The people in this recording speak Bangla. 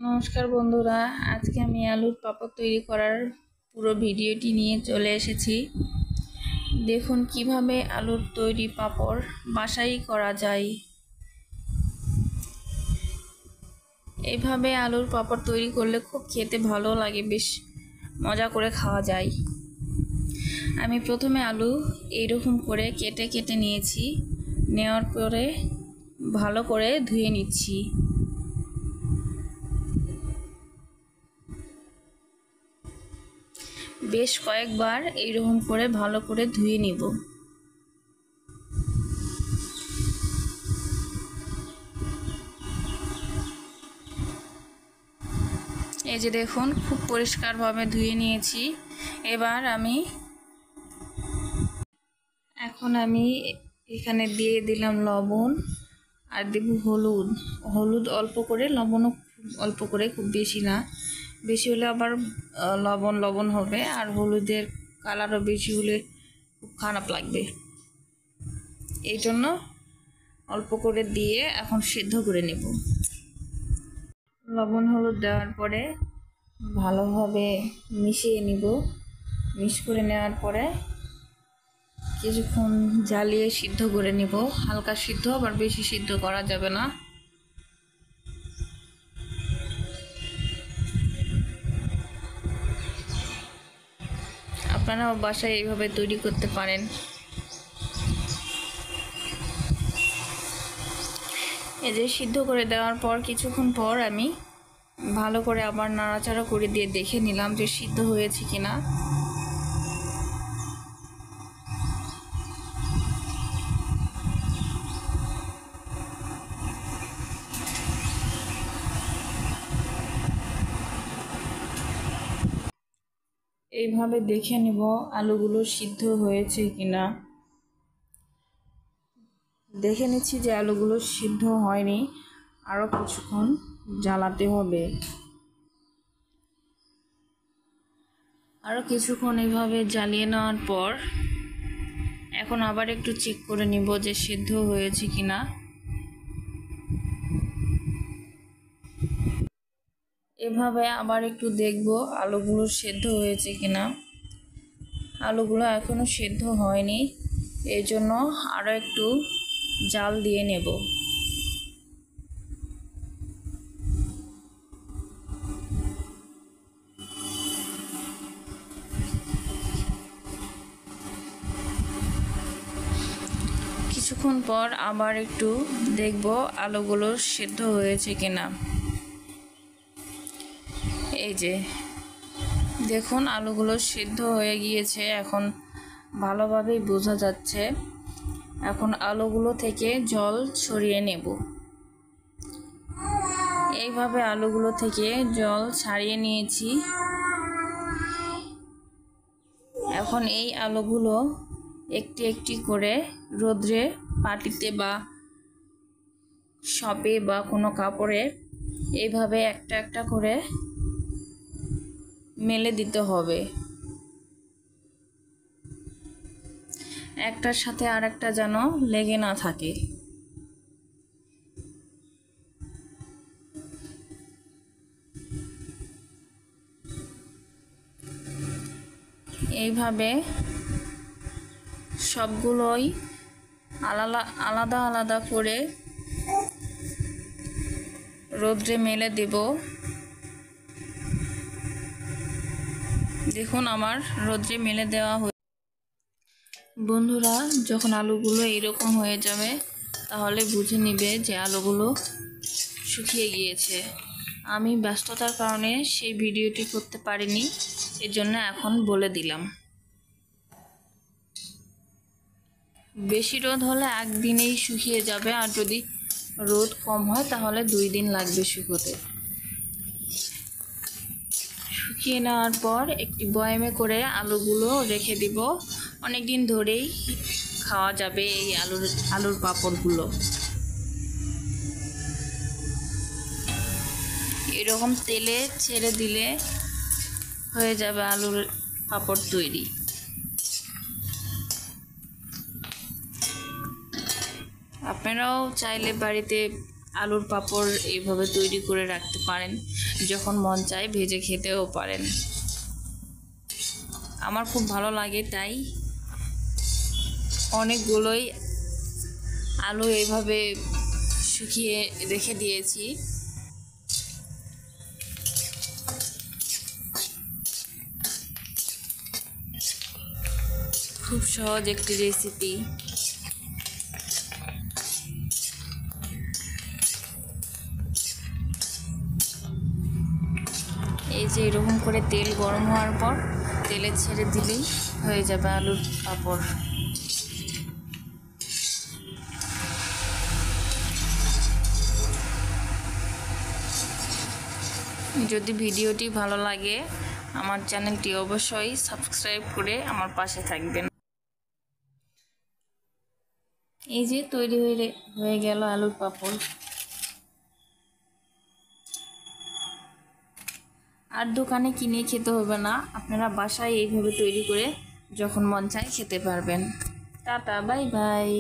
নমস্কার বন্ধুরা, আজকে আমি আলুর পাঁপড় তৈরি করার পুরো ভিডিওটি নিয়ে চলে এসেছি। দেখুন কিভাবে আলুর তৈরি পাঁপড় বাসায় করা যায়। এইভাবে আলুর পাঁপড় তৈরি করলে খুব খেতে ভালো লাগে, বেশ মজা করে খাওয়া যায়। আমি প্রথমে আলু এইরকম করে কেটে কেটে নিয়েছি, নেওয়ার পরে ভালো করে ধুয়ে নিচ্ছি। বেশ কয়েকবার এইরকম করে ভালো করে ধুয়ে নিব। এই যে দেখুন, খুব পরিষ্কারভাবে ধুয়ে নিয়েছি। এখন আমি এখানে দিয়ে দিলাম লবণ আর দেব হলুদ অল্প করে, লবণও অল্প করে, খুব বেশি না। বেশি হলে আবার লবণ হবে, আর হলুদের কালারও বেশি হলে খুব খারাপ লাগবে। এই জন্য অল্প করে দিয়ে এখন সিদ্ধ করে নেব। লবণ হলুদ দেওয়ার পরে ভালোভাবে মিশিয়ে নিব। মিক্স করে নেওয়ার পরে কিছুক্ষণ জ্বালিয়ে সিদ্ধ করে নেব। হালকা সিদ্ধ, আবার বেশি সিদ্ধ করা যাবে না। আপনারাও বাসায় এইভাবে তৈরি করতে পারেন। এই যে সিদ্ধ করে দেওয়ার পর কিছুক্ষণ পর আমি ভালো করে আবার নাড়াচাড়া করে দিয়ে দেখে নিলাম যে সিদ্ধ হয়েছে কিনা। এইভাবে দেখে নিব আলুগুলো সিদ্ধ হয়েছে কিনা। দেখে নিচ্ছি যে আলুগুলো সিদ্ধ হয়নি, আরও কিছুক্ষণ জ্বালাতে হবে। আরও কিছুক্ষণ এইভাবে জ্বালিয়ে নেওয়ার পর এখন আবার একটু চেক করে নিব যে সিদ্ধ হয়েছে কিনা। এভাবে আবার একটু দেখব আলুগুলো সিদ্ধ হয়েছে কিনা। আলুগুলো এখনো সিদ্ধ হয়নি, এই জন্য আরও একটু জাল দিয়ে নেব। কিছুক্ষণ পর আবার একটু দেখব আলুগুলো সিদ্ধ হয়েছে কিনা। এই যে দেখুন, আলুগুলো সিদ্ধ হয়ে গিয়েছে, এখন ভালোভাবেই বোঝা যাচ্ছে। এখন আলুগুলো থেকে জল ছড়িয়ে নেব। এইভাবে আলুগুলো থেকে জল ছাড়িয়ে নিয়েছি। এখন এই আলুগুলো একটি একটি করে রোদ্রে, পাটিতে বা শপে বা কোনো কাপড়ে এইভাবে একটা একটা করে মেলে দিতে হবে। একটার সাথে আরেকটা যেন লেগে না থাকে। এইভাবে সবগুলোই আলাদা আলাদা করে রোদ্রে মেলে দেব। দেখুন আমার রোদ্রে মেলে দেওয়া বন্ধুরা, যখন আলুগুলো এরকম হয়ে যাবে তাহলে বুঝে নিবে যে আলুগুলো শুকিয়ে গিয়েছে। আমি ব্যস্ততার কারণে সেই ভিডিওটি করতে পারিনি, এজন্য এখন বলে দিলাম। বেশি রোদ হলে একদিনেই শুকিয়ে যাবে, আর যদি রোদ কম হয় তাহলে 2 দিন লাগবে শুকোতে। শুকিয়ে নেওয়ার পর একটি বয়ামে করে আলুগুলো রেখে দিব। অনেক দিন ধরেই খাওয়া যাবে এই আলুর পাঁপড়গুলো। এরকম তেলে ছেড়ে দিলে হয়ে যাবে আলুর পাঁপড় তৈরি। আপনারাও চাইলে বাড়িতে আলুর পাঁপড় এইভাবে তৈরি করে রাখতে পারেন, যখন মন চায় ভেজে খেতেও পারেন। আমার খুব ভালো লাগে, তাই অনেকগুলোই আলু এইভাবে শুকিয়ে রেখে দিয়েছি। খুব সহজ একটি রেসিপি। এই যে এরকম করে তেল গরম হওয়ার পর তেলে ছেড়ে দিলেই হয়ে যাবে আলুর পাঁপড়। যদি ভিডিওটি ভালো লাগে আমার চ্যানেলটি অবশ্যই সাবস্ক্রাইব করে আমার পাশে থাকবেন। এই যে তৈরি হয়ে গেল আলুর পাঁপড়। আর দোকানে কিনে খেতে হবে না, আপনারা বাসায় এইভাবে তৈরি করে যখন মন চায় খেতে পারবেন। Tata, bye bye.